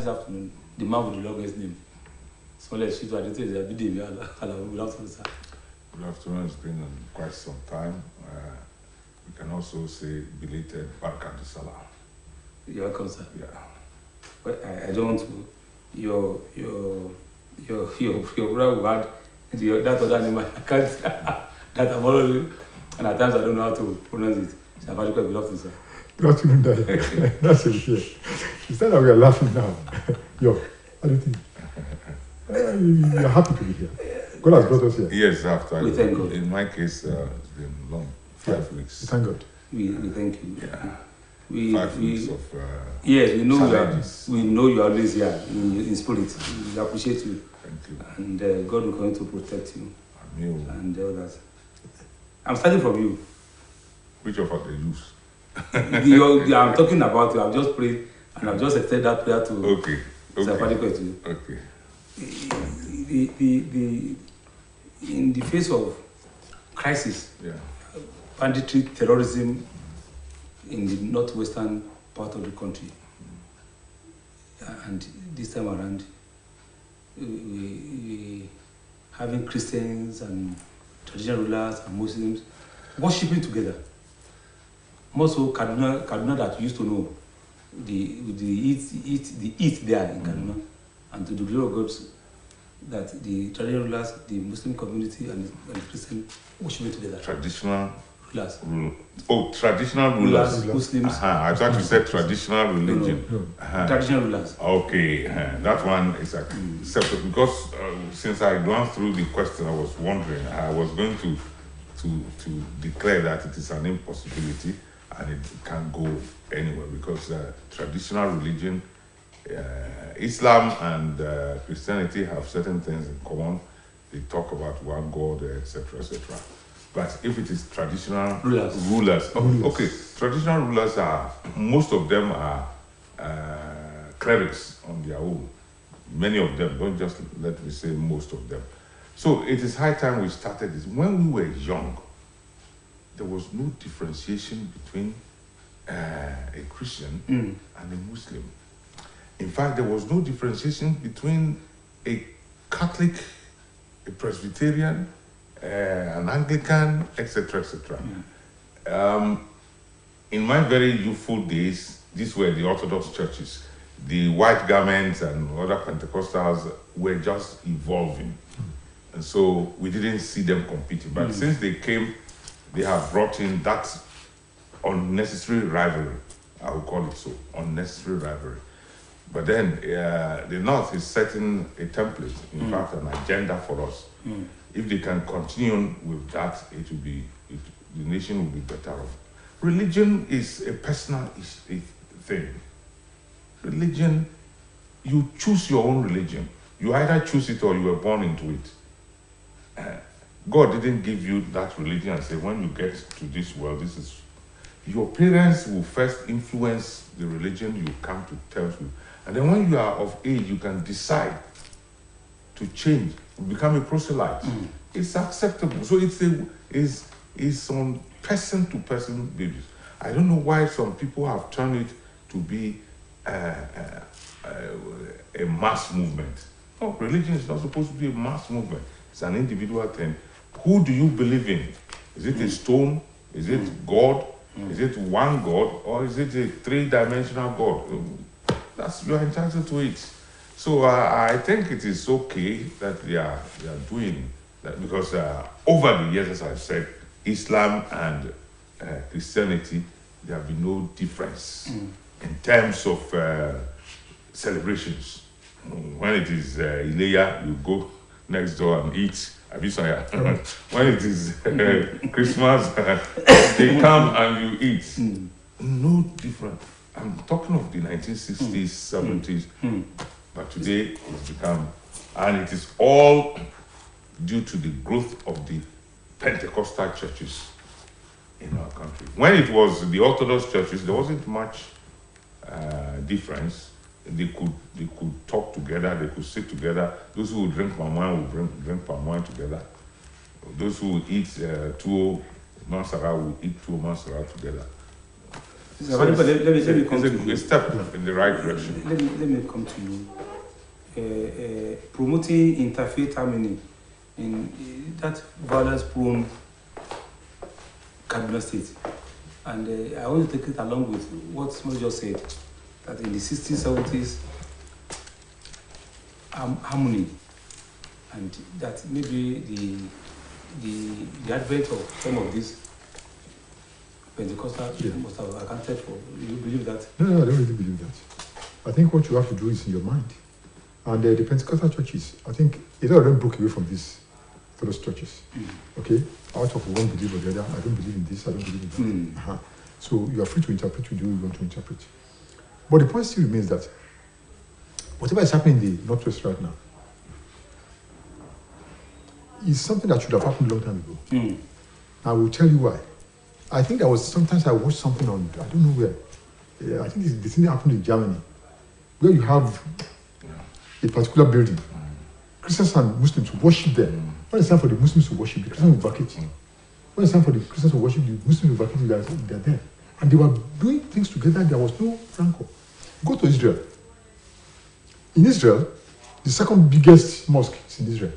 This afternoon, the man with the longest name. So let's shoot what it is. Good afternoon, sir. Good afternoon. It's been quite some time. We can also say belated Barkat Salah. You're welcome, sir. Yeah. But I don't want to. Your brother who had that other name. I can't. That I'm already, and at times I don't know how to pronounce it. So good afternoon, sir. Good afternoon, Dad. That's it. Yeah. Instead of we are laughing now. Yo, how do you think? You're happy to be here. God has brought us here. Yes, after. We thank God. In my case, it's been long. 5 weeks. Thank God. We thank you. Yeah. We 5 weeks of yes, we know challenges. we know you are always here in spirit. We appreciate you. Thank you. And God will continue to protect you Amen. and all that. I'm starting from you. Which of us they use? I'm talking about you. I've just prayed and I've just extended that prayer to Okay. to you. Okay. The in the face of crisis, Yeah. banditry, terrorism in the northwestern part of the country, and this time around, we having Christians and traditional rulers and Muslims worshiping together. More so Kaduna that you used to know, the eat there in Kaduna, and to the glory of God, that the traditional rulers, the Muslim community and the Christian worshiping together. Traditional Rulers. Traditional rulers. Muslims. I thought you said traditional religion. No. Traditional rulers. Okay, that one is separate because since I gone through the question, I was wondering. I was going to declare that it is an impossibility and it can't go anywhere because traditional religion, Islam and Christianity have certain things in common. They talk about one God, etc., etc. But if it is traditional rulers. Okay, traditional rulers most of them are clerics on their own. Many of them, don't just let me say most of them. So it is high time we started this. When we were young, there was no differentiation between a Christian and a Muslim. In fact, there was no differentiation between a Catholic, a Presbyterian, an Anglican, etc., etc. In my very youthful days, these were the Orthodox churches. The white garments and other Pentecostals were just evolving. And so we didn't see them competing. But since they came, they have brought in that unnecessary rivalry. I would call it so, unnecessary rivalry. But then the North is setting a template, in fact, an agenda for us. If they can continue with that, the nation will be better off. Religion is a personal thing. Religion, you choose your own religion. You either choose it or you were born into it. God didn't give you that religion and say, when you get to this world, this is... Your parents will first influence the religion you come to terms with. And then when you are of age, you can decide to change, become a proselyte. It's acceptable. So it's on person-to-person basis. I don't know why some people have turned it to be a mass movement. No, religion is not supposed to be a mass movement. It's an individual thing. Who do you believe in? Is it a stone? Is it God? Is it one God? Or is it a three-dimensional God? You're entitled to it. So I think it is okay that they are doing that because over the years, as I've said, Islam and Christianity, there have been no difference in terms of celebrations. When it is Ileya, you go next door and eat. When it is Christmas, they come and you eat. No different. I'm talking of the 1960s, 70s, but today it's become, and it is all due to the growth of the Pentecostal churches in our country. When it was the Orthodox churches, there wasn't much difference. They could talk together, they could sit together. Those who would drink palm wine would drink palm wine together. Those who would eat tuwo mansara would eat tuwo mansara together. Let me come to it's you. a step in the right direction. Let me come to you. Promoting interfaith harmony in that violence-prone Kaduna State. And I want to take it along with what Smith just said, that in the 60s, 70s, harmony, and that maybe the advent of some of these Pentecostals must have accounted for. Do you believe that? No, I don't really believe that. I think what you have to do is in your mind. And the Pentecostal churches, I think, a lot of them broke away from these fellow churches. Okay? Out of one belief or the other, I don't believe in this, I don't believe in that. So you are free to interpret what you want to interpret. But the point still remains that whatever is happening in the Northwest right now is something that should have happened a long time ago. I will tell you why. I think sometimes I watched something on, I don't know where. I think the thing that happened in Germany, where you have a particular building. Christians and Muslims worship there. When it's time for the Muslims to worship, the Christians will vacate. When it's time for the Christians to worship, the Muslims will vacate, they are there. And they were doing things together, there was no rancor. Go to Israel. In Israel, the second biggest mosque is in Israel.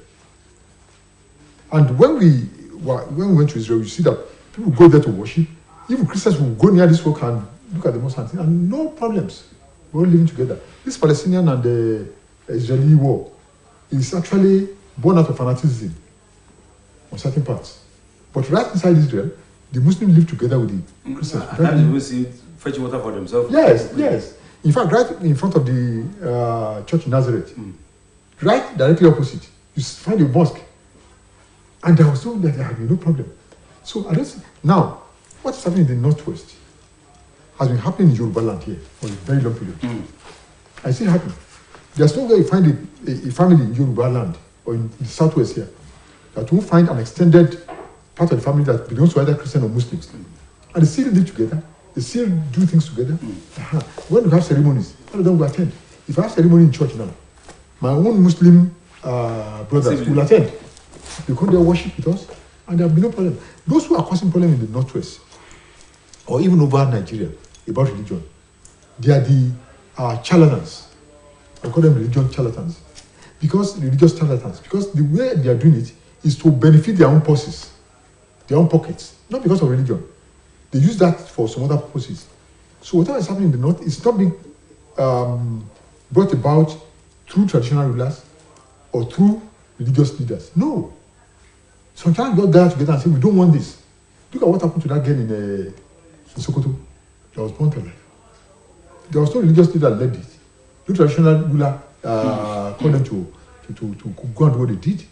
And when we went to Israel, you see that people go there to worship. Even Christians will go near this mosque and look at the mosque and no problems. We're all living together. This Palestinian and the Israeli war is actually born out of fanaticism on certain parts. But right inside Israel, the Muslims live together with the Christians. And they see fetch water for themselves. Yes. In fact, right in front of the church in Nazareth, right directly opposite, you find a mosque. And there had been no problem. So I don't see. Now, what's happening in the Northwest has been happening in Yoruba land here for a very long period. I see it happen. There's no way you find a family in Yoruba land or in the Southwest here that won't find an extended part of the family that belongs to either Christian or Muslims. And they still live together. They still do things together. When you have ceremonies, all of them will attend. If I have ceremony in church now, my own Muslim brothers will attend. They come there worship with us, and there will be no problem. Those who are causing problem in the Northwest, or even over Nigeria, about religion, they are the charlatans. I call them religious charlatans. Because the way they are doing it is to benefit their own purses, their own pockets, not because of religion. They use that for some other purposes. So whatever is happening in the North is not being brought about through traditional rulers or through religious leaders. No. Sometimes God gather together and say, we don't want this. Look at what happened to that girl in Sokoto that was burnt alive. There was no religious leader that led it. No traditional ruler called them to go and do what they did.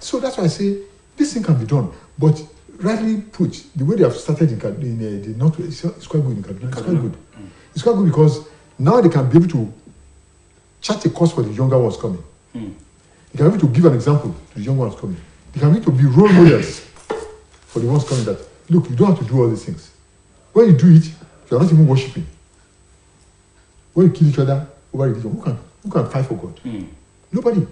So that's why I say this thing can be done. But rightly put, the way they have started in the Northwest, it's quite good in Kaduna. It's quite good. It's quite good because now they can be able to chart a course for the younger ones coming. They can be able to give an example to the younger ones coming. They can be able to be role models for the ones coming that, look, you don't have to do all these things. When you do it, you are not even worshiping. When you kill each other over religion, who can fight for God? Nobody.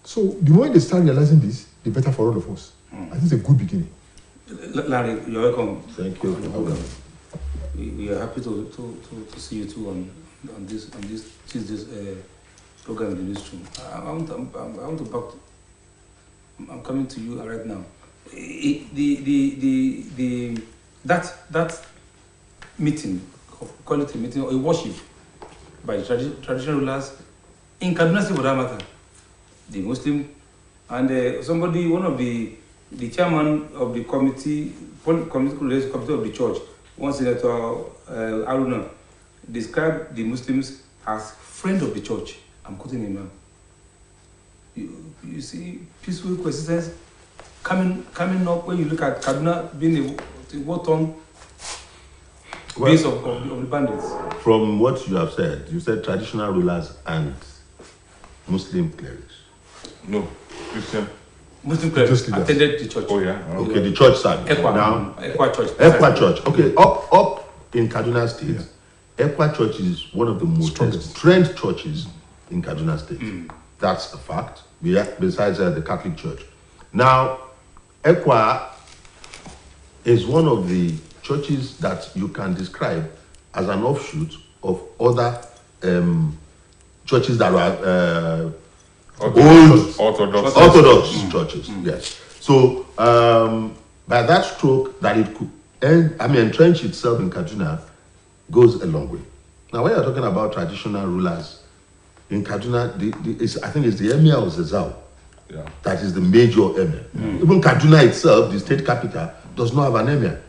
So the moment they start realizing this, the better for all of us. I think it's a good beginning. Larry, you're welcome. Thank you. We are happy to see you too on this Tuesday's program in the newsroom. I'm coming to you right now. That meeting, call it a meeting or a worship by traditional rulers in Kaduna State, for that matter, the Muslim and one of the chairman of the committee of the church, one Senator Aruna, described the Muslims as friend of the church. I'm quoting him now. You see peaceful coexistence coming up when you look at Kaduna being a war-torn base of the bandits. From what you have said, you said traditional rulers and Muslim clerics. No, Christian. Muslim clerics attended the church. Oh yeah. Okay, the church side. Now, Ekwa Church. Ekwa Church. Okay, up in Kaduna State, Ekwa Church is one of the most trained churches in Kaduna State. That's a fact. Besides the Catholic Church. Now, Ekwa is one of the churches that you can describe as an offshoot of other churches that were Orthodox churches. Yes. So by that stroke, that it could entrench itself in Kaduna goes a long way. Now, when you're talking about traditional rulers in Kaduna, I think it's the Emir of Zezao. Yeah. That is the major emir. Even Kaduna itself, the state capital, does not have an emir.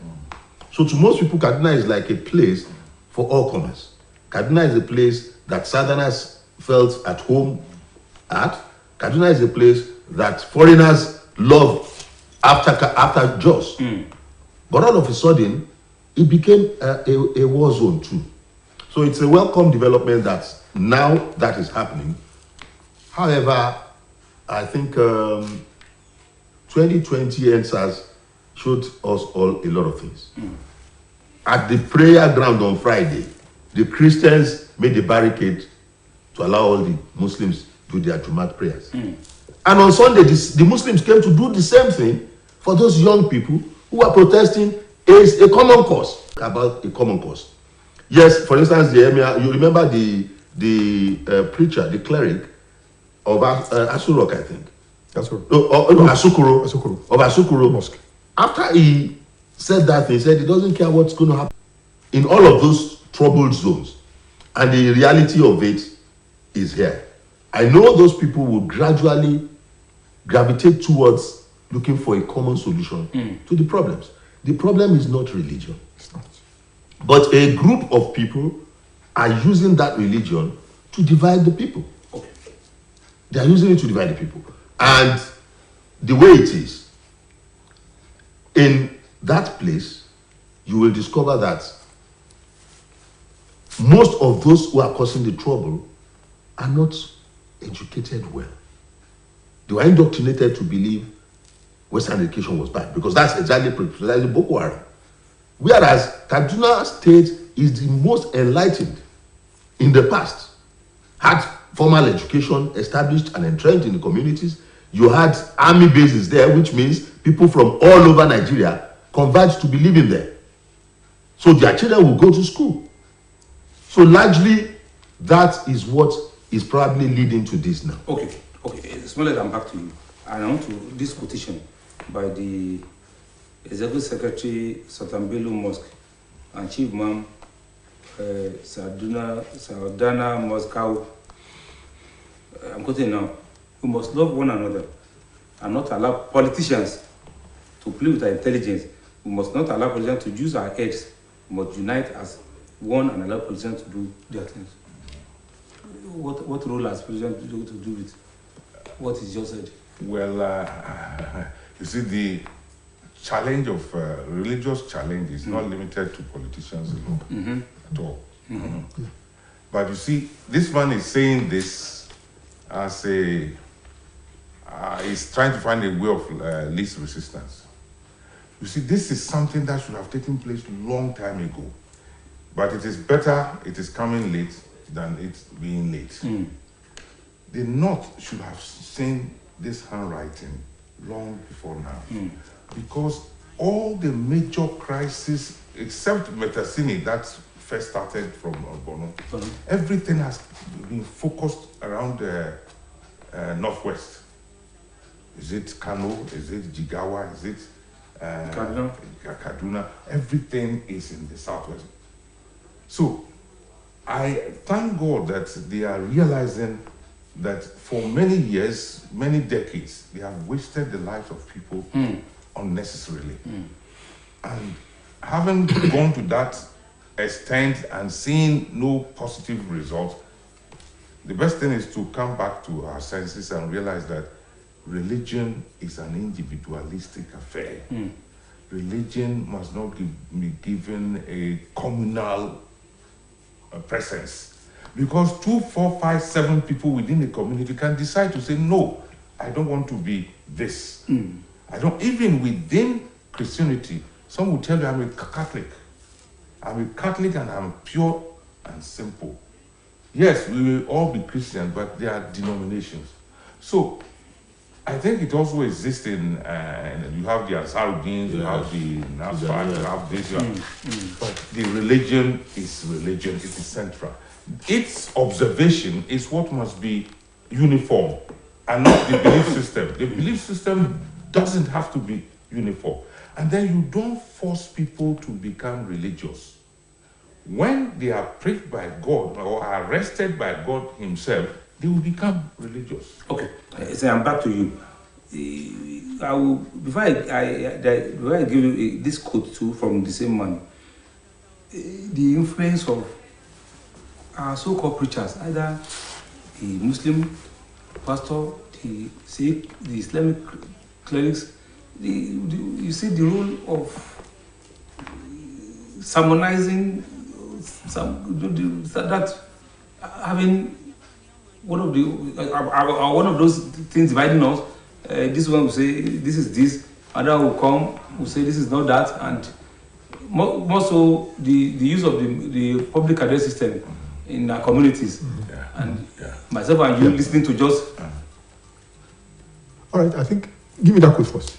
So to most people, Kaduna is like a place for all comers. Kaduna is a place that Southerners felt at home at. Kaduna is a place that foreigners love after Jos. But all of a sudden, it became a war zone too. So it's a welcome development that now that is happening. However, I think 2020 NSAS showed us all a lot of things. At the prayer ground on Friday, the Christians made a barricade to allow all the Muslims do their Jumat prayers. And on Sunday, the Muslims came to do the same thing for those young people who are protesting a common cause, about a common cause. Yes, for instance, the emir, you remember the preacher, the cleric, of Asurok, I think. Asukuro. Of Asukuro Mosque. After he said that, he said he doesn't care what's going to happen in all of those troubled zones. And the reality of it is here. I know those people will gradually gravitate towards looking for a common solution to the problems. The problem is not religion. It's not. But a group of people are using that religion to divide the people. They are using it to divide the people. And the way it is, in that place, you will discover that most of those who are causing the trouble are not educated well. They were indoctrinated to believe Western education was bad, because that's exactly Boko Haram. Whereas Kaduna State is the most enlightened in the past, had formal education established and entrenched in the communities. You had army bases there, which means people from all over Nigeria converged to be living there. So their children will go to school. So largely, that is what is probably leading to this now. Okay. Smollett, I'm back to you. And I want to, this quotation by the Executive Secretary, Sultan Mosque, and Chief Imam Sardana Moscow. I'm quoting now. We must love one another and not allow politicians to play with our intelligence. We must not allow politicians to use our heads. We must unite as one and allow politicians to do their things. What role has politicians to do with what is just said? Well, you see, the challenge of religious challenge is not limited to politicians alone at all. But you see, this man is saying this as he's trying to find a way of least resistance. You see, this is something that should have taken place a long time ago. But it is better it is coming late than it being late. The North should have seen this handwriting long before now. Because all the major crises, except Metasini, that first started from Bono, everything has been focused around the Northwest. Is it Kano? Is it Jigawa? Is it Kaduna? Everything is in the Southwest. So I thank God that they are realizing that for many years, many decades, they have wasted the lives of people unnecessarily. And having gone to that extent and seeing no positive result, the best thing is to come back to our senses and realize that religion is an individualistic affair. Religion must not be given a communal presence. Because 2, 4, 5, 7 people within the community can decide to say, no, I don't want to be this. I don't, even within Christianity, some will tell you I'm a Catholic. I'm a Catholic and I'm pure and simple. Yes, we will all be Christians, but there are denominations. So, I think it also exists in, you have the Ansarudins, you have the Nasfat, you have this, you have, but the religion is religion, it is central. Its observation is what must be uniform and not the belief system. The belief system doesn't have to be uniform. And then you don't force people to become religious. When they are pricked by God or are arrested by God himself, they will become religious. Okay, so I'm back to you. I will, before I give you this quote too from the same man, the influence of our so-called preachers, either the Muslim pastor, the Sikh, the Islamic clerics, you see the role of sermonizing, that having one of those things dividing us. This one will say this is this, another will come will say this is not that, and more so the use of the public address system in our communities, and myself and you listening to just. All right, I think give me that quote first.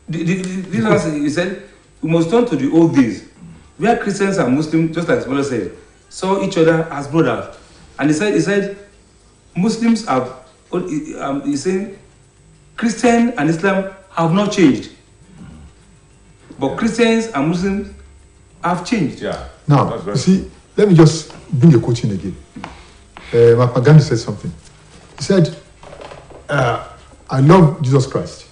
This answer, he said we must turn to the old days, where Christians and Muslims, just like his brother said, saw each other as brothers, and he said Muslims have. He's saying Christian and Islam have not changed, but Christians and Muslims have changed. Yeah. Now, you see, let me just bring the quote in again. Mahatma Gandhi said something. He said, I love Jesus Christ.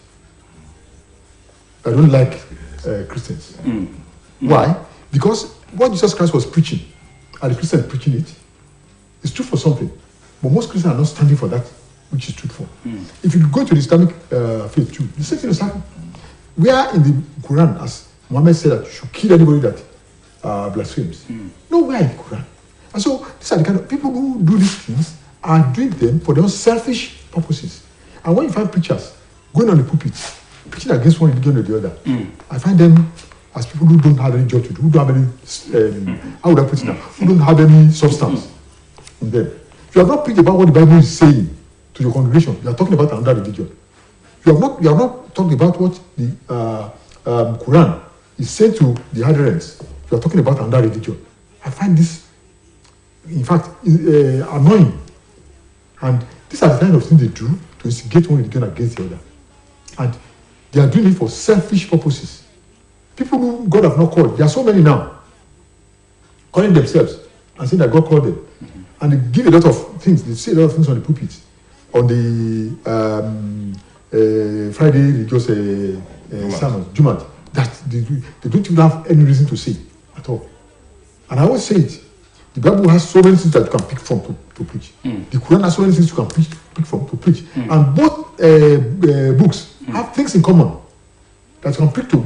I don't like Christians. Why? Because what Jesus Christ was preaching, and the Christians preaching it, is true for something. But most Christians are not standing for that which is truthful. If you go to the Islamic faith too, the same thing is happening. Where in the Quran, as Muhammad said that you should kill anybody that blasphemes. Nowhere in the Quran. And so these are the kind of people who do these things are doing them for their own selfish purposes. And when you find preachers going on the pulpit, preaching against one religion or the other, I find them as people who don't have any job to do, who don't have any, how would I put it now, who don't have any substance in them. You have not preached about what the Bible is saying to your congregation. You are talking about another religion. You have not talked about what the Quran is saying to the adherents. You are talking about another religion. I find this, in fact, annoying. And these are the kind of things they do to instigate one religion against the other. And they are doing it for selfish purposes. People who God have not called, there are so many now, calling themselves and saying that God called them. And they give a lot of things, they say a lot of things on the pulpit, on the Friday religious sermons, Jumat, that they don't even have any reason to say at all. And I always say it, the Bible has so many things that you can pick from to preach. The Quran has so many things you can pick from to preach. And both books have things in common that you can pick to.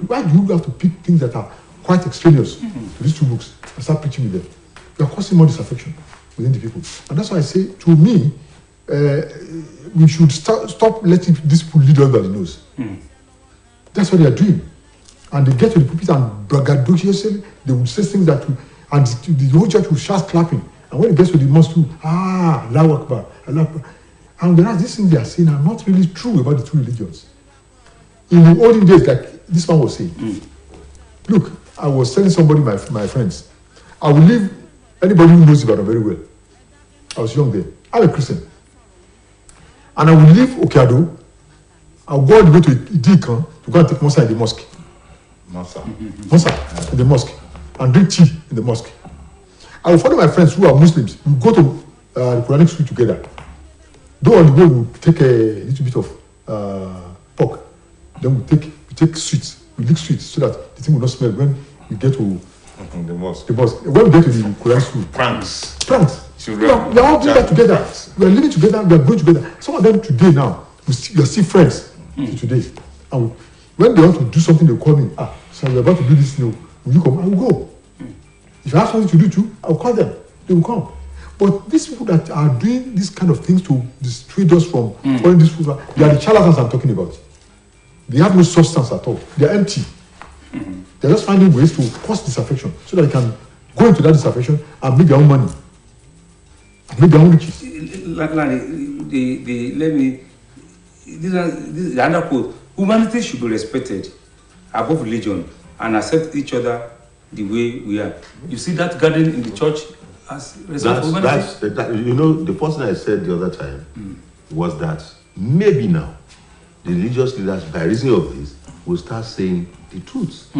Why do you have to pick things that are quite extraneous to these two books and start preaching with them? You are causing more disaffection within the people. And that's why I say, to me, we should stop letting these people lead us by the nose. That's what they are doing. And they get to the pulpit and braggadociously, they will say things that, and the whole church will start clapping. And when it gets to the mosque, Allahu Akbar, Allahu Akbar. And whereas these things they are saying are not really true about the two religions. In the olden days, like this man was saying, look, I was telling somebody, my friends, I will leave anybody who knows Ibadan very well. I was young then. I'm a Christian. And I will leave Okeado. I will go all the way to Idikan to go and take Mosa in the mosque. Mosa in the mosque. And drink tea in the mosque. I will follow my friends who are Muslims. We will go to the Quranic school together. Though on the way we will take a little bit of pork. Then we take sweets. We lick sweets so that the thing will not smell when we get to the mosque. When we get to the Quranic school. Pranks. We are all doing that together. We are living together. We are going together. Some of them today now, we are still friends today. And when they want to do something, they call me. So we're about to do this now. Will you come? I will go. If I have something to do too, I will call them. They will come. But these people that are doing these kind of things to dissuade us from following these people, they are the charlatans I'm talking about. They have no substance at all. They are empty. They're just finding ways to cause disaffection so that they can go into that disaffection and make their own money. And make their own riches. Let me, this another quote. Humanity should be respected above religion and accept each other the way we are. You see that gathering in the church as respect for humanity? The first thing I said the other time was that maybe now the religious leaders, by reason of this, will start saying the truth,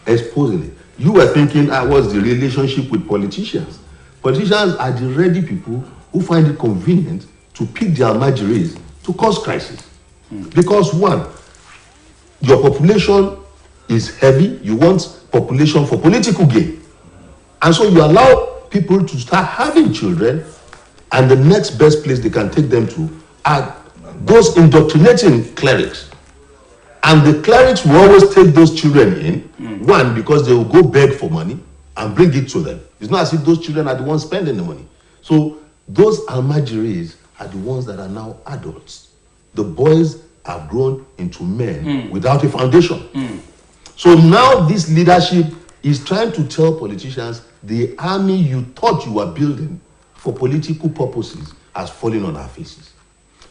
exposing it. You were thinking, what's the relationship with politicians? Politicians are the ready people who find it convenient to pick their almajiris to cause crisis. Because one, your population is heavy, you want population for political gain. And so you allow people to start having children, and the next best place they can take them to are those indoctrinating clerics. And the clerics will always take those children in, one, because they will go beg for money and bring it to them. It's not as if those children are the ones spending the money. So those almajiris are the ones that are now adults. The boys have grown into men without a foundation. So now this leadership is trying to tell politicians the army you thought you were building for political purposes has fallen on our faces.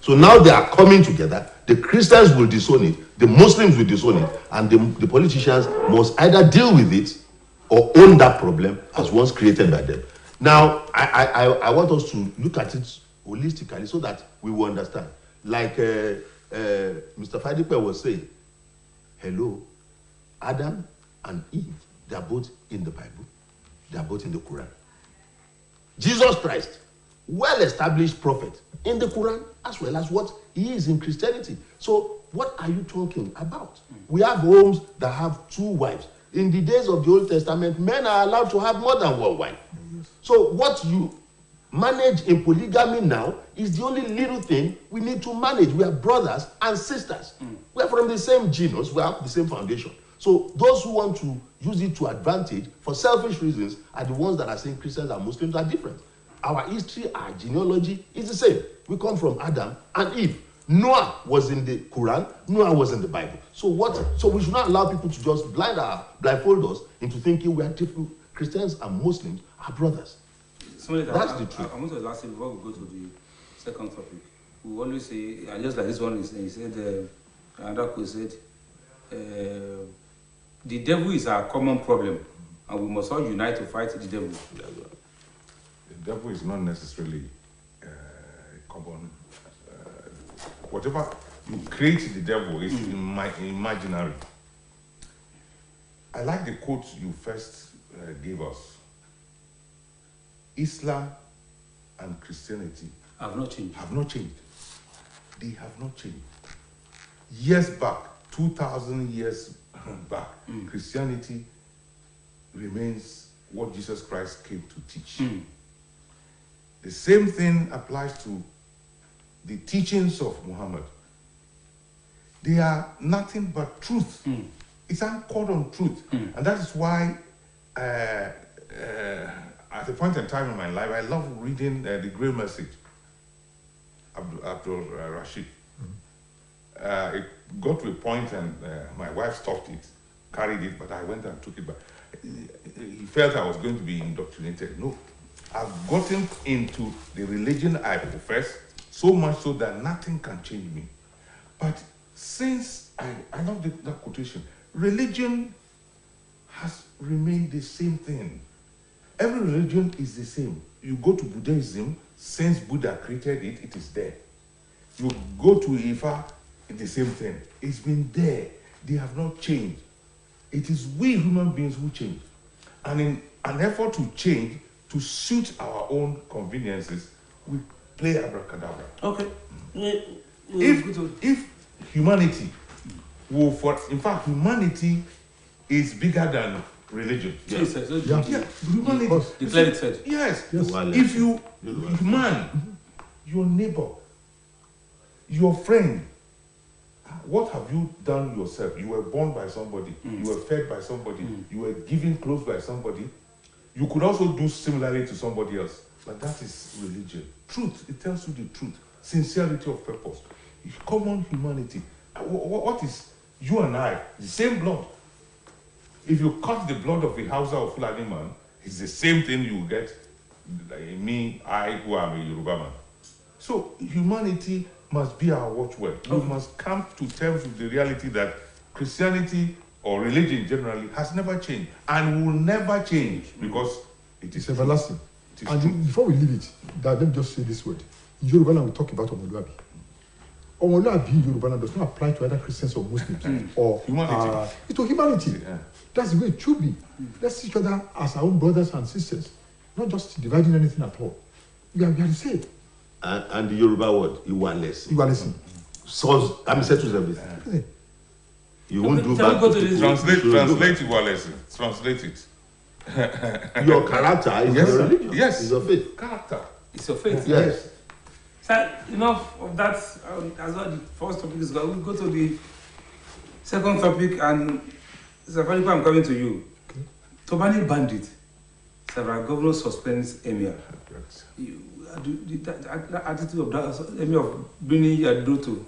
So now they are coming together. The Christians will disown it, the Muslims will disown it, and the politicians must either deal with it or own that problem as once created by them. Now, I want us to look at it holistically so that we will understand. Like Mr. Fadipe was saying, hello, Adam and Eve, they are both in the Bible, they are both in the Quran. Jesus Christ, well-established prophet in the Quran as well as what he is in Christianity. So what are you talking about? We have homes that have 2 wives. In the days of the Old Testament, men are allowed to have more than 1 wife. So what you manage in polygamy now is the only little thing we need to manage. We are brothers and sisters. We are from the same genus, we have the same foundation. So those who want to use it to advantage for selfish reasons are the ones that are saying Christians and Muslims are different. Our history, our genealogy is the same. We come from Adam and Eve. Noah was in the Quran, Noah was in the Bible. So we should not allow people to just blindfold us into thinking we are different. Christians and Muslims are brothers. That's the truth. I want to last before we go to the second topic. We always say, just like this one is, he said, another quote said, the devil is our common problem, and we must all unite to fight the devil. The devil is not necessarily common. Whatever you create the devil is imaginary. I like the quote you first gave us. Islam and Christianity have not changed. They have not changed. Years back, 2,000 years back, Christianity remains what Jesus Christ came to teach. The same thing applies to the teachings of Muhammad. They are nothing but truth. It's anchored on truth. And that is why at a point in time in my life, I love reading the Great Message, Abdul Rashid. It got to a point and my wife stopped it, carried it, but I went and took it back. He felt I was going to be indoctrinated. No, I've gotten into the religion I profess, so much so that nothing can change me. But since I love that quotation, religion has remained the same thing. Every religion is the same. You go to Buddhism, since Buddha created it, it is there. You go to Ifa, it's the same thing. It's been there. They have not changed. It is we human beings who change. And in an effort to change, to suit our own conveniences, we play abracadabra. Okay. If humanity in fact, humanity is bigger than religion. Yes. Humanity. The cleric said. Yes. If you, man, your neighbor, your friend, what have you done yourself? You were born by somebody, you were fed by somebody, you were given clothes by somebody. You could also do similarly to somebody else. But that is religion. Truth, it tells you the truth. Sincerity of purpose. Common humanity. What is you and I? The same blood. If you cut the blood of a Hausa or Fulani man, it's the same thing you get. Me, I, who am a Yoruba man. So humanity must be our watchword. We must come to terms with the reality that Christianity or religion generally has never changed and will never change because it is everlasting. And true. before we leave it, let me just say this word. In Yoruba land, we talk about Omoluabi. Omoluabi in Yoruba land does not apply to either Christians or Muslims or humanity. It's to humanity. Yeah. That's the way it should be. Let's see each other as our own brothers and sisters, not just dividing anything at all. We are the same. And the Yoruba word, Iwalesi. Iwalesi. So, settles everything. Yeah. You won't do Shall we bad. go to this? Translate your lesson. Translate it. Your character is Yes, your sir. religion. Yes. It's your faith. Character. It's your faith. Yes. So enough of that. As well, the first topic is gone. We'll go to the second topic, and Safari, I'm coming to you. Okay. Tobani bandit. Several governors suspends emir. The attitude of that emir of bringing Yadro to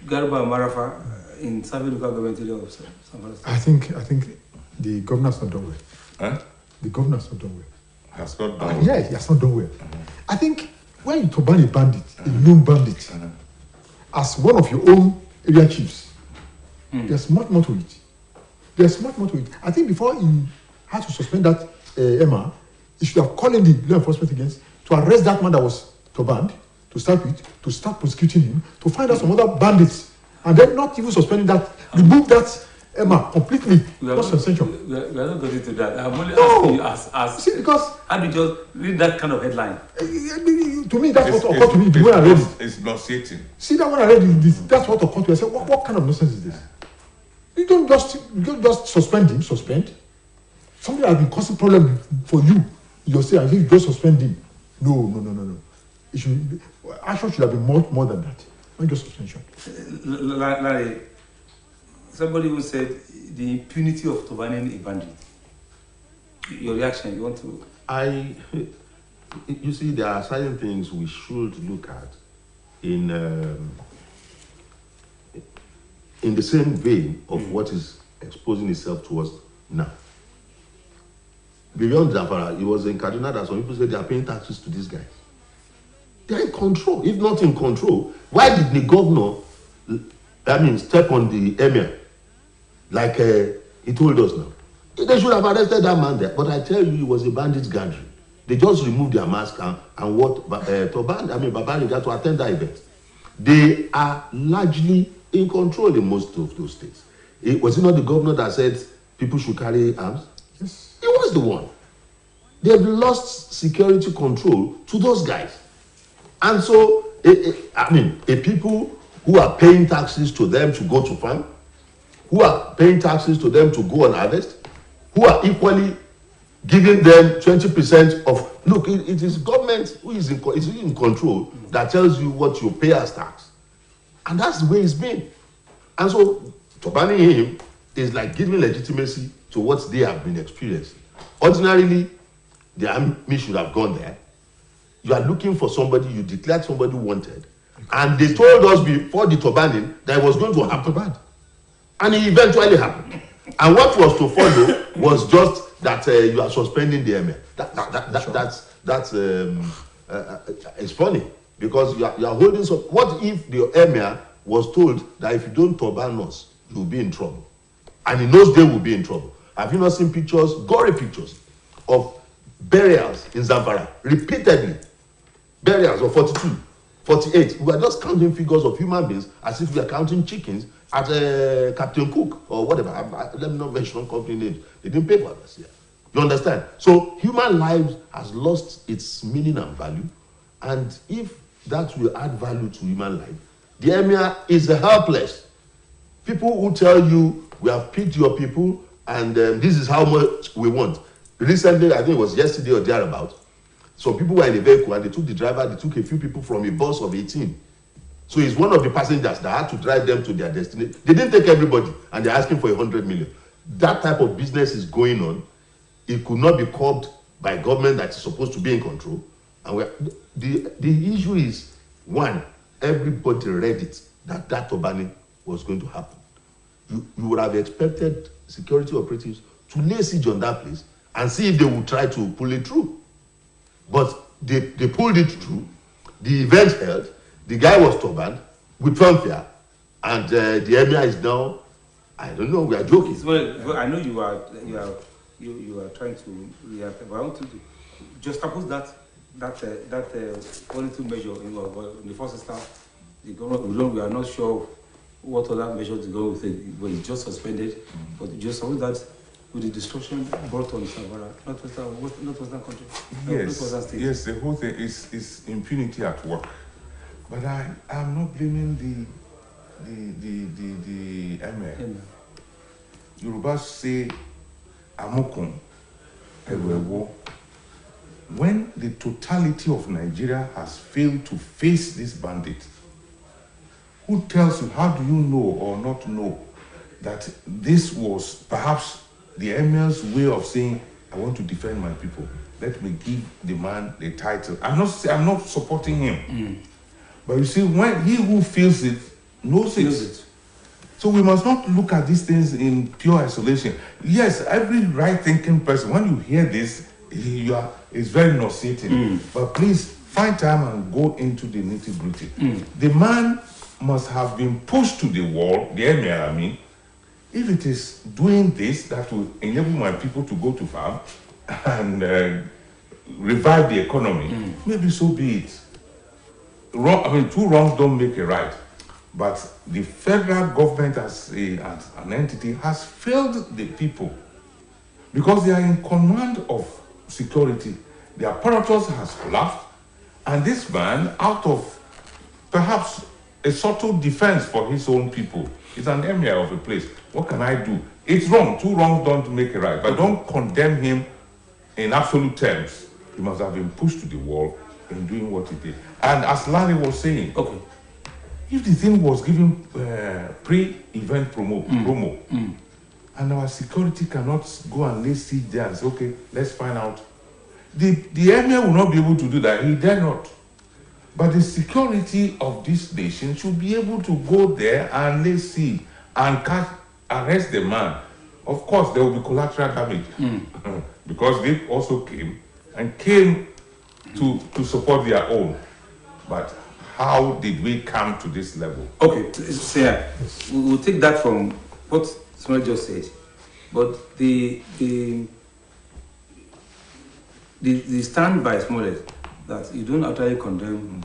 Garba and Marafa in serving local government area of Samara State. I think the governor's not done well. Huh? The governor's not done well. Has not done. Yeah, he has not done well. I think when you ban a bandit, a known bandit, as one of your own area chiefs, there's much more to it. There's much more to it. I think before he had to suspend that Emma, he should have called in the law enforcement agents to arrest that man that was banned, to start with, to start prosecuting him, to find out some other bandits, and then not even suspending that, remove that Emma completely, not suspension. We are not going to that. I'm only No. asking you as See, because how do you just read that kind of headline? to me, that's what occurred to me when I read it. It's nauseating. See that when I read this, that's what occurred to me. I said, what kind of nonsense is this? You don't just suspend him, suspend. Something that has been causing problem for you. You say, I think you just suspend him. No. It should action should have been much more than that. Not just suspension. Larry, somebody who said the impunity of Tobanin a bandit. Your reaction, you want to? You see, there are certain things we should look at in the same vein of what is exposing itself to us now. Beyond Zamfara, it was in Kaduna that some people said they are paying taxes to these guys. They are in control. If not in control, why did the governor, step on the emir? Like he told us now. They should have arrested that man there. But I tell you, it was a bandit gathering. They just removed their mask and what Babangida to attend that event. They are largely in control in most of those states. Was it not the governor that said people should carry arms? Yes. He was the one. They've lost security control to those guys. And so, people who are paying taxes to them to go to farm, who are paying taxes to them to go on harvest, who are equally giving them 20% of, look, it is government who is in control that tells you what you pay as tax. And that's the way it's been. And so, to banning him is like giving legitimacy to what they have been experiencing. Ordinarily, the army should have gone there. You are looking for somebody, you declared somebody wanted, and they told us before the Tobanin that it was going to happen. And it eventually happened. And what was to follow was just that you are suspending the emir. It's funny because you are holding some. What if the emir was told that if you don't turban us, you will be in trouble? And in those days, we'll be in trouble. Have you not seen pictures, gory pictures, of burials in Zamfara repeatedly? Burials of 42, 48. We are just counting figures of human beings as if we are counting chickens at Captain Cook or whatever. Let me not mention company names. They didn't pay for us here. You understand? So human lives has lost its meaning and value. And if that will add value to human life, the emir is helpless. People who tell you, we have picked your people and this is how much we want. Recently, I think it was yesterday or thereabout, some people were in a vehicle and they took the driver, they took a few people from a bus of 18. So he's one of the passengers that had to drive them to their destination. They didn't take everybody and they're asking for 100 million. That type of business is going on. It could not be curbed by government that is supposed to be in control. And the issue is, one, everybody read it, that Tobani was going to happen. You would have expected security operatives to lay siege on that place and see if they would try to pull it through. But they pulled it through. The event held. The guy was turbaned with fanfare, and the emir is now, I don't know, we are joking. Well, I know you are trying to react, but I want to just suppose that quality measure in the first instance, the government, we are not sure what other measures the government will take, but it's just suspended. But just suppose that with the destruction brought on Savara, not country, state. Yes, the whole thing is impunity at work. But I am not blaming the emir. Yorubas say Amokun Ewewo. When the totality of Nigeria has failed to face this bandit, who tells you, how do you know or not know that this was perhaps the emir's way of saying, I want to defend my people. Let me give the man the title. I'm not supporting him. But you see, when he who feels it knows it. So we must not look at these things in pure isolation. Yes, every right-thinking person, when you hear this, it's very nauseating. But please find time and go into the nitty-gritty. The man must have been pushed to the wall, the emir, I mean. If it is doing this that will enable my people to go to farm and revive the economy, maybe so be it. Two wrongs don't make a right. But the federal government as an entity has failed the people because they are in command of security. The apparatus has collapsed, and this man, out of perhaps a subtle defense for his own people, is an emir of a place. What can I do? It's wrong. Two wrongs don't make a right. But don't condemn him in absolute terms. He must have been pushed to the wall in doing what he did. And as Larry was saying, if the thing was given pre-event promo, and our security cannot go and lay siege there and say, okay, let's find out. The emir will not be able to do that. He dare not. But the security of this nation should be able to go there and lay siege and arrest the man. Of course, there will be collateral damage because they also came to support their own. But how did we come to this level? Okay, so we'll take that from what somebody just said. But the stand by Smollett that you don't actually condemn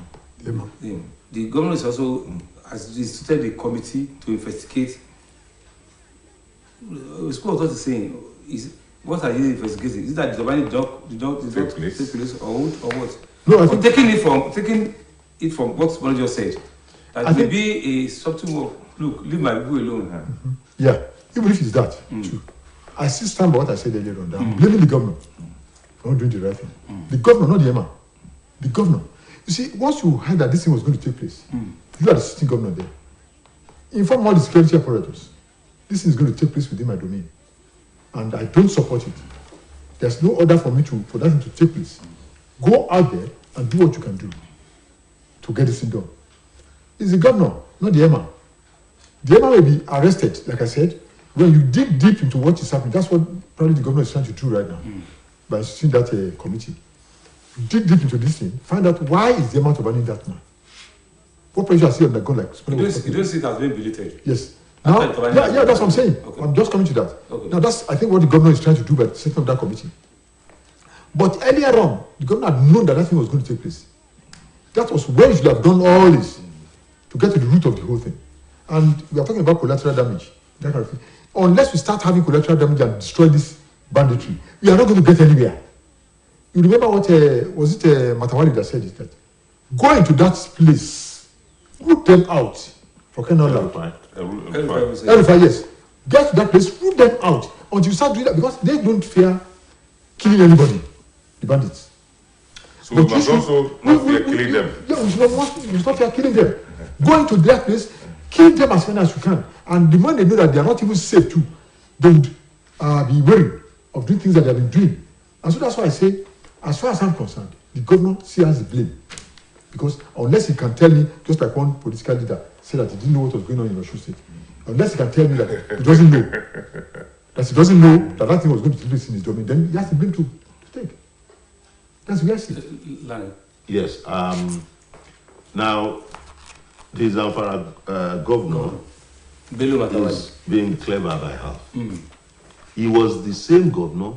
him. The government is also has instituted a committee to investigate. School authority is saying what are you investigating? Is that the take place or what? No, I think taking it from what Smollett just said. That may be a subtle of look, leave my people alone. Yeah, even if it's that too. I still stand by what I said earlier on. I'm blaming the governor for not doing the right thing. The governor, not the emir. The governor. You see, once you heard that this thing was going to take place, you are the sitting governor there. Inform all the security apparatus. This thing is going to take place within my domain. And I don't support it. There's no order for me for that thing to take place. Go out there and do what you can do to get this thing done. It's the governor, not the emir. The emir will be arrested, like I said, when you dig deep into what is happening. That's what probably the governor is trying to do right now by seeing that committee. Dig deep into this thing, find out why is the amount of money that man. What pressure I see on the gun like you don't see it as being belated. Yes. Now, yeah, that's what I'm saying. Okay. I'm just coming to that. Okay. Now that's I think what the governor is trying to do by setting up that committee. But earlier on, the governor had known that thing was going to take place. That was when you should have done all this to get to the root of the whole thing. And we are talking about collateral damage. That kind of thing. Unless we start having collateral damage and destroy this banditry, we are not going to get anywhere. You remember what was it Matawali that said it? That go into that place, root them out for cannot yes. Get to that place, root them out until you start doing that because they don't fear killing anybody, the bandits. So but we must also not fear killing them. Yeah, we should not fear killing them. Go into that place, kill them as many as you can. And the moment they know that they are not even safe too, they would be wary of doing things that they have been doing. And so that's why I say, as far as I'm concerned, the governor still has the blame. Because unless he can tell me, just like one political leader said that he didn't know what was going on in Osun State, unless he can tell me that he doesn't know, that thing was going to take place in his domain, then he has the blame to take. That's where I see it. Yes. Now, the Zamfara governor Bello is Matawali. being clever by half. He was the same governor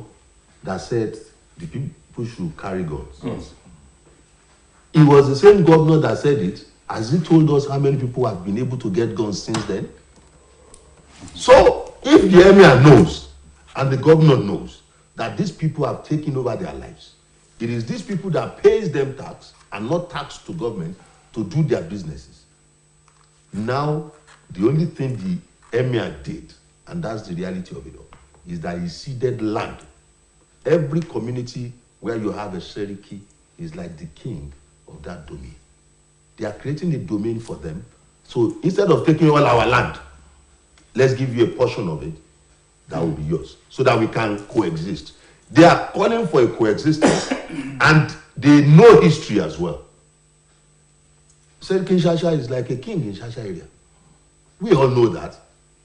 that said the people should carry guns. He was the same governor that said it. Has he told us how many people have been able to get guns since then? So, if the emir knows and the governor knows that these people have taken over their lives, it is these people that pays them tax and not tax to government to do their businesses. Now, the only thing the emir did, and that's the reality of it all, is that he ceded land. Every community where you have a Seriki is like the king of that domain. They are creating a domain for them. So instead of taking all our land, let's give you a portion of it that will be yours, so that we can coexist. They are calling for a coexistence, and they know history as well. Seriki Shasha is like a king in Shasha area. We all know that.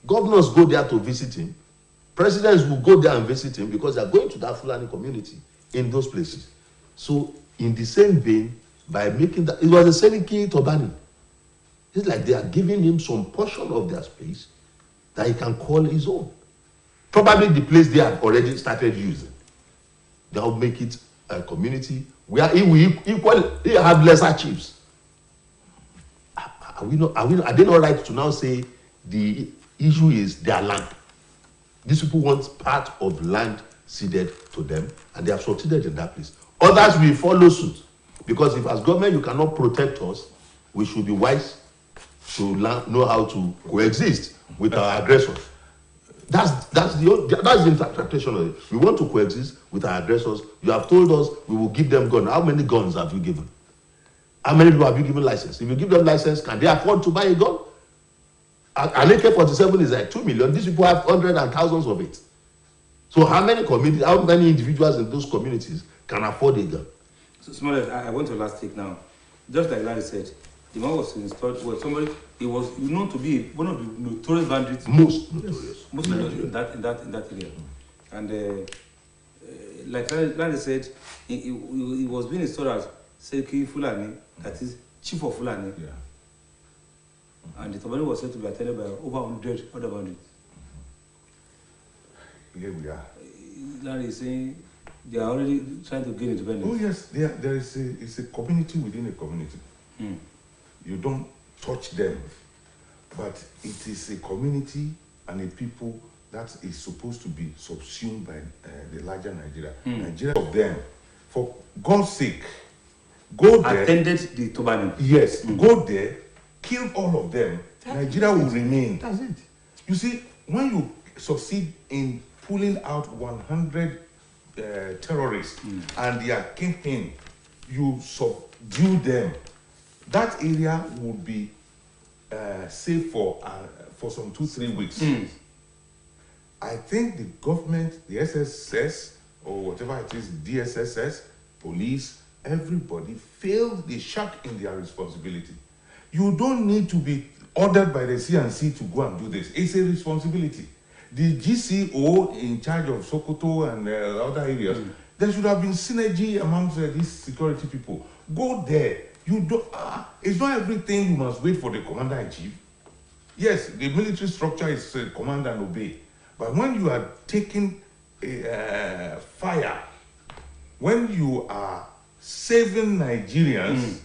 Governors go there to visit him. Presidents will go there and visit him because they are going to that Fulani community in those places. So, in the same vein, by making that, it was a Seriki Tobani. It's like they are giving him some portion of their space that he can call his own. Probably the place they have already started using. They'll make it a community where he will have lesser chiefs. Are they not right to now say the issue is their land? These people want part of land ceded to them, and they have succeeded in that place. Others will follow suit, because if as government you cannot protect us, we should be wise to know how to coexist with our aggressors. That's the interpretation of it. We want to coexist with our aggressors. You have told us we will give them guns. How many guns have you given? How many people have you given license? If you give them license, can they afford to buy a gun? An AK-47 is like 2 million. These people have hundreds and thousands of it. So how many individuals in those communities can afford a gun? So, Small, I want to last take now. Just like Larry said, the man was installed where somebody, he was known to be one of the notorious bandits. Most notorious. Most notorious in that area. And like Larry said, he was being installed as Seriki Fulani, that is chief of Fulani. Yeah. And the Tobani was said to be attended by over 100 other bandits. Here we are. Larry is saying they are already trying to gain independence. Oh yes, there is it's a community within a community. You don't touch them, but it is a community and a people that is supposed to be subsumed by the larger Nigeria. Nigeria of them, for God's sake, go there. Attended the Tobani. Yes, go there, kill all of them. Nigeria will remain. That's it. You see, when you succeed in pulling out 100 terrorists and their kingpin, you subdue them. That area would be safe for some 2-3 weeks. I think the government, the SSS, or whatever it is, DSSS, police, everybody failed the shark in their responsibility. You don't need to be ordered by the CNC to go and do this. It's a responsibility. The GCO in charge of Sokoto and other areas, there should have been synergy amongst these security people. Go there. You don't. It's not everything you must wait for the commander-in-chief. Yes, the military structure is command and obey. But when you are taking fire, when you are saving Nigerians,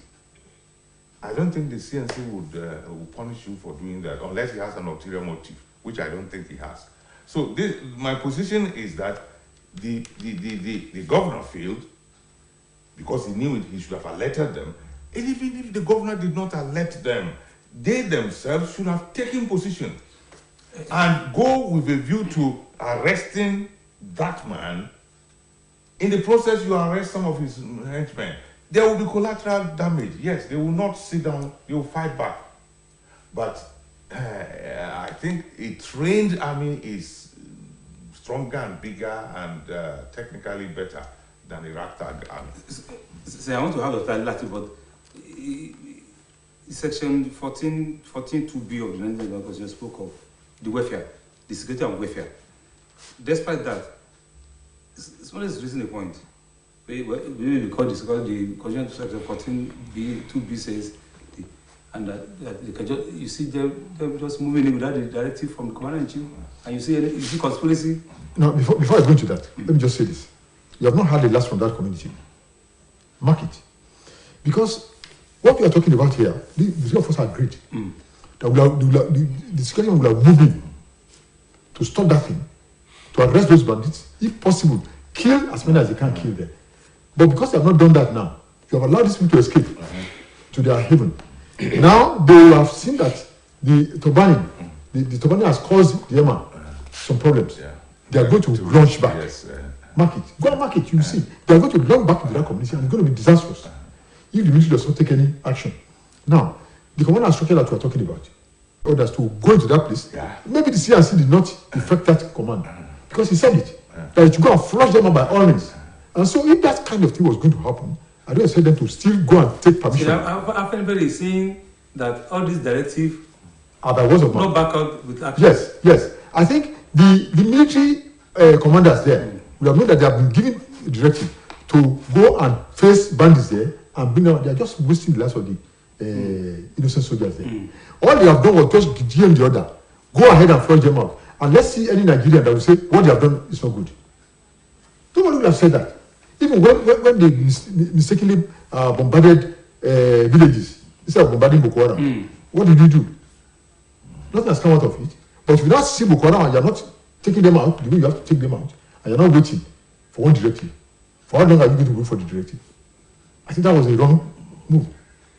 I don't think the CNC would punish you for doing that unless he has an ulterior motive, which I don't think he has. So my position is that the governor failed because he knew he should have alerted them. And even if the governor did not alert them, they themselves should have taken position and go with a view to arresting that man. In the process, you arrest some of his henchmen. There will be collateral damage. Yes, they will not sit down, they will fight back. But I think a trained army is stronger and bigger and technically better than a ragtag army. So I want to have a clarity, but Section 14.2b of the 1999 Constitution spoke of the welfare, the security and welfare. Despite that, someone is raising a point. We call the Constitution Section 14b 2b says and that they can just, you see them just moving in without the directive from the commander-in-chief, and you see conspiracy. No, before I go into that, let me just say this. You have not had the last from that community. Mark it. Because what we are talking about here, the three of us agreed that the security will have moved in to stop that thing, to arrest those bandits, if possible, kill as many as they can kill them. But because they have not done that now, you have allowed these people to escape to their haven. Now they will have seen that the Tobani has caused the Emma some problems. Yeah. They are going to launch back. Yes, mark it. Go and mark it. You see, they are going to launch back into that community, and it's going to be disastrous if the military does not take any action. Now, the command structure that we are talking about, orders to go into that place. Yeah. Maybe the CRC did not effect that command because he said it that it should go and flush them out by all means. And so, if that kind of thing was going to happen, I don't expect them to still go and take permission. Everybody is saying that all these directives are by words of mouth. Not back up with action. Yes. I think the military commanders there will have known that they have been given a directive to go and face bandits there and bring them. They are just wasting the lives of the innocent soldiers there. All they have done was just give the order. Go ahead and flush them out. And let's see any Nigerian that will say what they have done is not good. Nobody will have said that. Even when they mistakenly bombarded villages instead of bombarding Boko Haram, what did you do? Nothing has come out of it. But if you not see Boko Haram and you're not taking them out the way you have to take them out, and you're not waiting for one directive, for how long are you going to wait for the directive? I think that was a wrong move.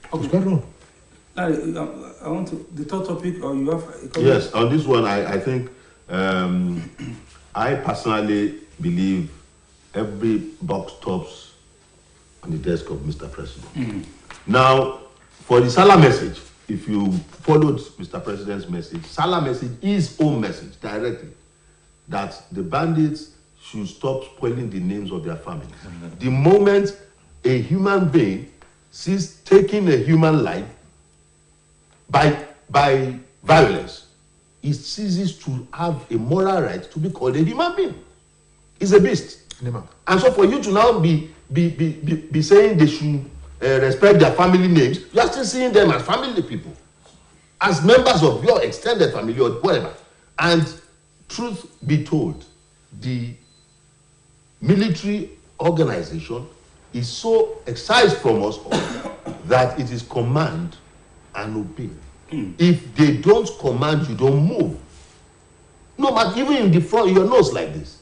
It was quite wrong. I want to, the third topic, or you have a comment? Yes, on this one, I think I personally believe every box tops on the desk of Mr. President. Now, for the Salah message, if you followed Mr. President's message, Salah message is his own message directly, that the bandits should stop spoiling the names of their families. The moment a human being sees taking a human life by violence, it ceases to have a moral right to be called a human being. It's a beast. And so for you to now be saying they should respect their family names, you are still seeing them as family people, as members of your extended family or whatever. And truth be told, the military organization is so excised from us all that it is command and obey. If they don't command, you don't move. No matter, even in the front, your nose like this,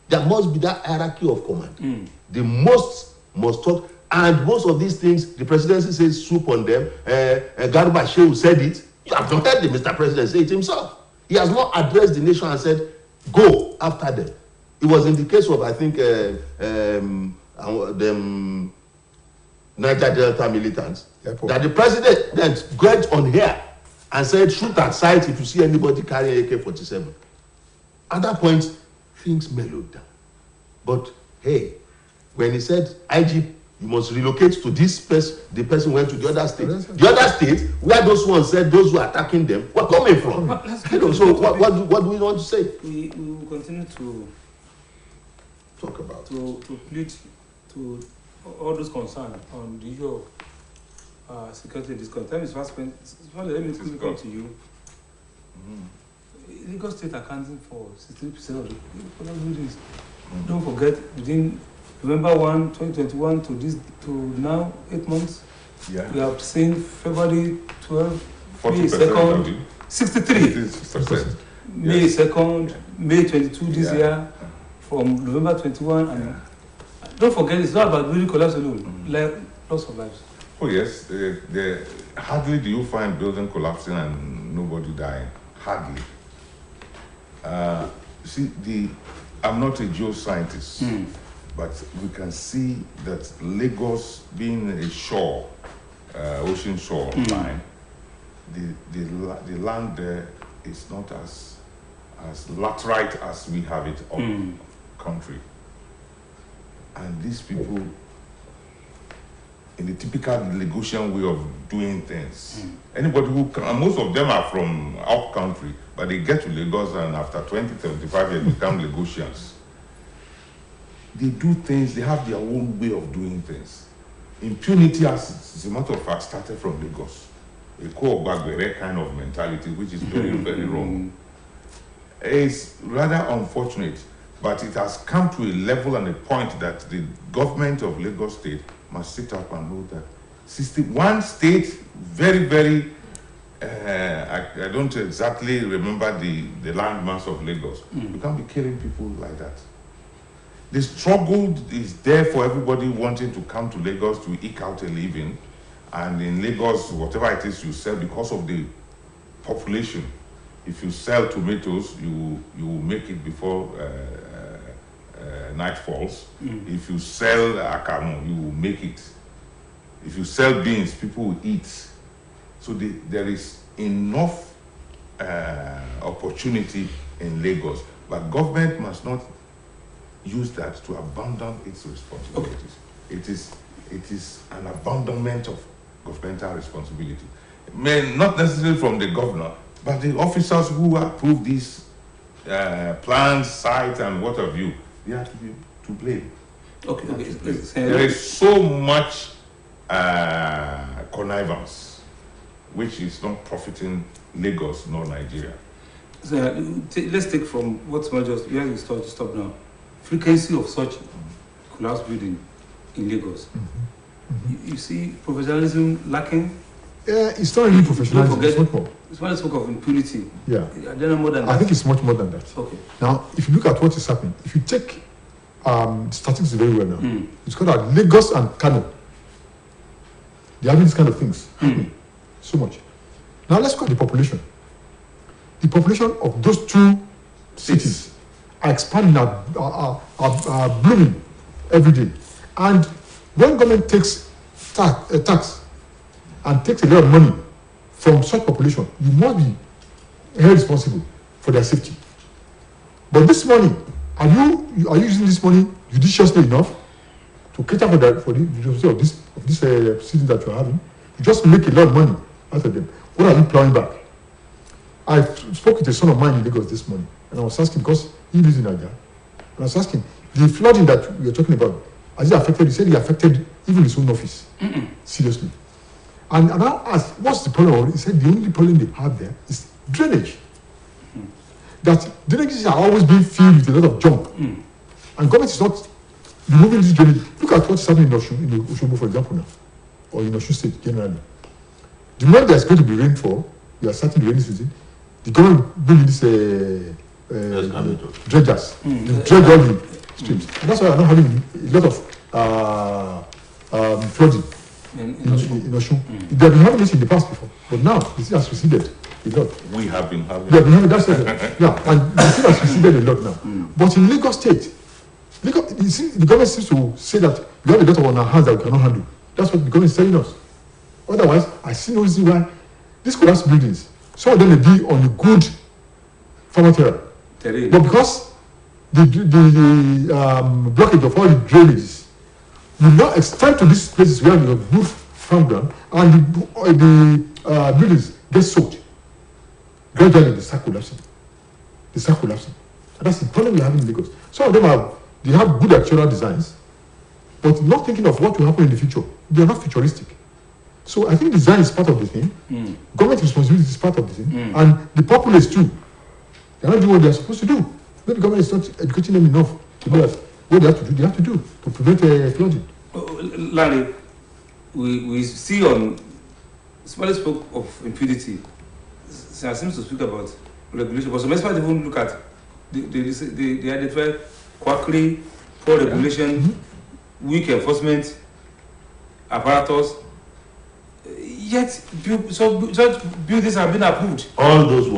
there must be that hierarchy of command. The most must talk, and most of these things, the presidency says soup on them. Garba Shehu said it. You have not heard the Mr. President say it himself. He has not addressed the nation and said, go after them. It was in the case of, I think, them Niger Delta militants, that the president then went on here and said, shoot at sight if you see anybody carrying AK-47. At that point, things mellowed down. But hey, when he said, IG, you must relocate to this person, the person went to the other state. The other state, where those ones said those who are attacking them were coming from. So what do we want to say? We will continue to talk about to plead to all those concerned on the issue of security in this country. Time is fast spent. Let me quickly come to you. Lagos State accounting for 63% of the buildings. Don't forget, within November 1, 2021 to now, 8 months, we have seen February 12, May 2nd, 63%. May 2nd, May 22 this year, from November 21. And don't forget, it's not about building collapse alone, like loss of lives. Oh yes, hardly do you find building collapsing and nobody dying. Hardly. See, I'm not a geoscientist, but we can see that Lagos being a shore, ocean shore line, the land there is not as laterite as we have it up country. And these people, in the typical Lagosian way of doing things, anybody who can, most of them are from up country, but they get to Lagos and after 20, 25 years become Lagosians. They do things, they have their own way of doing things. Impunity, as a matter of fact, started from Lagos. a co-ogbagwere kind of mentality, which is very, very wrong. It's rather unfortunate, but it has come to a level and a point that the government of Lagos State must sit up and know that one state, very, very, I don't exactly remember the landmass of Lagos. You can't be killing people like that. The struggle is there for everybody wanting to come to Lagos to eke out a living. And in Lagos, whatever it is you sell, because of the population, if you sell tomatoes, you will make it before night falls. If you sell akamu, you will make it. If you sell beans, people will eat. So there is enough opportunity in Lagos, but government must not use that to abandon its responsibilities. It is an abandonment of governmental responsibility. Not necessarily from the governor, but the officers who approve these plans, sites, and what have you, they have to be to blame. Okay. There is so much connivance, which is not profiting Lagos nor Nigeria. So let's take from what Small just where we stop now. Frequency of such collapse building in Lagos. You see professionalism lacking. It's not really professionalism. It's much more. It's when I spoke of impunity. Yeah. I don't know more than that. I think it's much more than that. Okay. Now, if you look at what is happening, if you take statistics very well now, it's called that Lagos and Kano. They're having these kind of things happening so much. Now let's look at the population. The population of those two cities are expanding, are blooming every day. And when government takes tax and takes a lot of money from such population, you must be held responsible for their safety. But this money, are you using this money judiciously enough to cater for the judiciary of this city that you're having? You just make a lot of money out of them. What are you plowing back? I spoke with a son of mine in Lagos this morning, and I was asking, because he lives in Nigeria, and I was asking, the flooding that we are talking about, has it affected? He said it affected even his own office. Seriously. And I asked, what's the problem? He said the only problem they have there is drainage. That drainages are always being filled with a lot of junk. And government is not removing this drainage. Look at what's happening in Oshobo, for example, now, or in Osun State generally. The moment there's going to be rainfall, we are starting the rainy season, the government bring this dredgers, to dredge all the streams. And that's why I'm not having a lot of flooding in Osun. They have been having this in the past before, but now the city has receded a lot. We have been having. Yeah, that's it. Yeah, and the city has receded a lot now. But in Lagos State, the government seems to say that we have a lot on our hands that we cannot handle. That's what the government is telling us. Otherwise, I see no reason why these collapse buildings, some of them may be on a good farmer terrain. But because the blockage of all the drainages will not extend to these places where we have good farm ground, and the buildings get soaked. Gradually, they start collapsing. And that's the problem we have in Lagos. Some of them they have good actuarial designs, but not thinking of what will happen in the future. They are not futuristic. So I think design is part of the thing. Government responsibility is part of the thing. And the populace too. They are not doing what they are supposed to do. Maybe the government is not educating them enough to know that what they have to do to prevent flooding. Larry, we see on somebody spoke of impunity. So I seem to speak about regulation, but some experts even look at they identify quackery, poor regulation, weak enforcement apparatus. Yet, such buildings have been approved. All those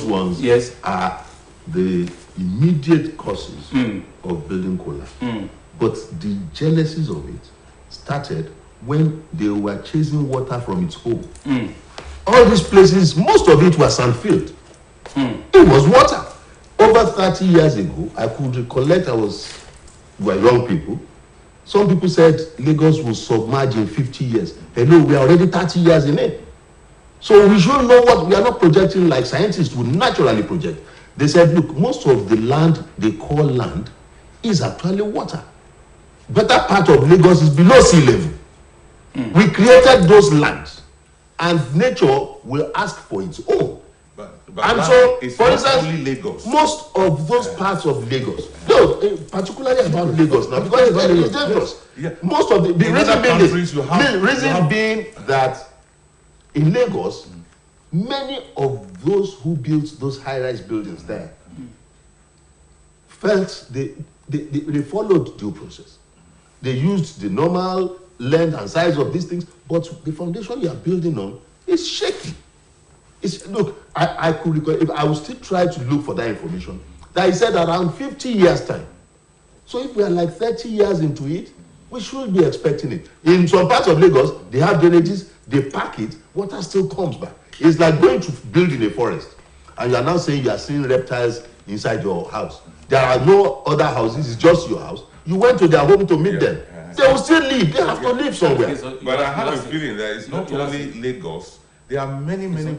ones yes, are the immediate causes of building collapse. But the genesis of it started when they were chasing water from its home. All these places, most of it was sandfield. It was water. Over 30 years ago, I could recollect, we were young people. Some people said Lagos will submerge in 50 years. Hello, we are already 30 years in it. So we should know what we are not projecting like scientists would naturally project. They said, look, most of the land they call land is actually water. Better part of Lagos is below sea level. We created those lands and nature will ask for its own. But And that so, is for not instance, only Lagos. most of those parts of Lagos, no, particularly about Lagos now, because it's dangerous. Yeah. Most of the In reason other being countries, you have- being that in Lagos, many of those who built those high-rise buildings there felt they followed due process. They used the normal length and size of these things, but the foundation you are building on is shaky. Look, I could recall, if I will still try to look for that information, that he said around 50 years time. So if we are like 30 years into it, we should be expecting it. In some parts of Lagos, they have drainages, they pack it, water still comes back. It's like going to build in a forest, and you are now saying you are seeing reptiles inside your house. There are no other houses, it's just your house. You went to their home to meet them. They will still live, they have to live somewhere. But I have a feeling that it's not only Lagos. There are many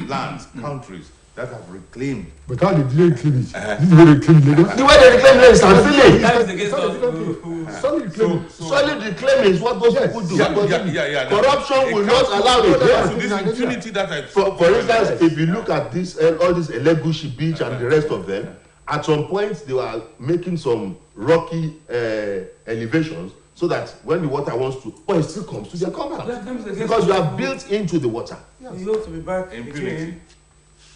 lands, countries that have reclaimed. But how did they reclaim it? This is where they reclaim Lagos. The way they reclaim is unfeeling. That's the case of Solid reclaiming. Solid reclaiming is what those people do. Yeah. Corruption will not allow it. So this impunity that I For instance, if you look at this, all this Elegushi Beach and the rest of them, at some point they were making some rocky elevations so that when the water wants to, but it still comes to their compound because you are built into the water. You have to be back impunity, between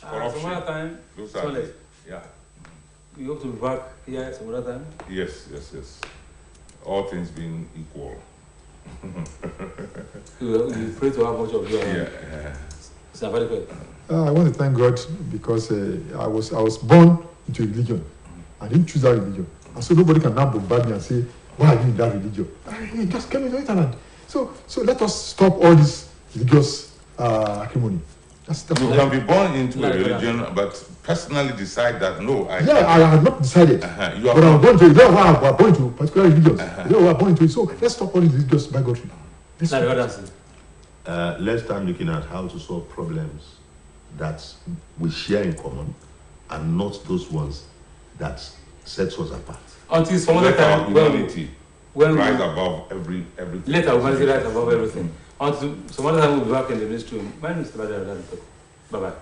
corruption. some other time. Those are Solid. yeah. You have to be back here some other time. Yes. All things being equal. You pray to have much of your Yeah. It's a very good. I want to thank God because I was born into a religion. I didn't choose that religion. And so nobody can now bombard me and say, why are you in that religion? I just came into Internet. So let us stop all this religious acrimony. That's You can be born into a religion, but personally decide that no, I have not decided. You are but I'm born to it. You are born to particular religions. You are born to it. So let's stop all these religious bigotry. Let's start looking at how to solve problems that we share in common and not those ones that sets us apart. Until some other time, when rise above everything. Later, humanity rise above everything. Until some other time, we'll be back in the NEWSROOM. My name is Bye-bye.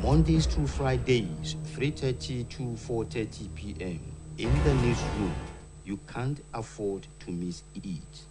Mondays through Fridays, 3:30 to 4:30 p.m. in the NEWSROOM. You can't afford to miss it.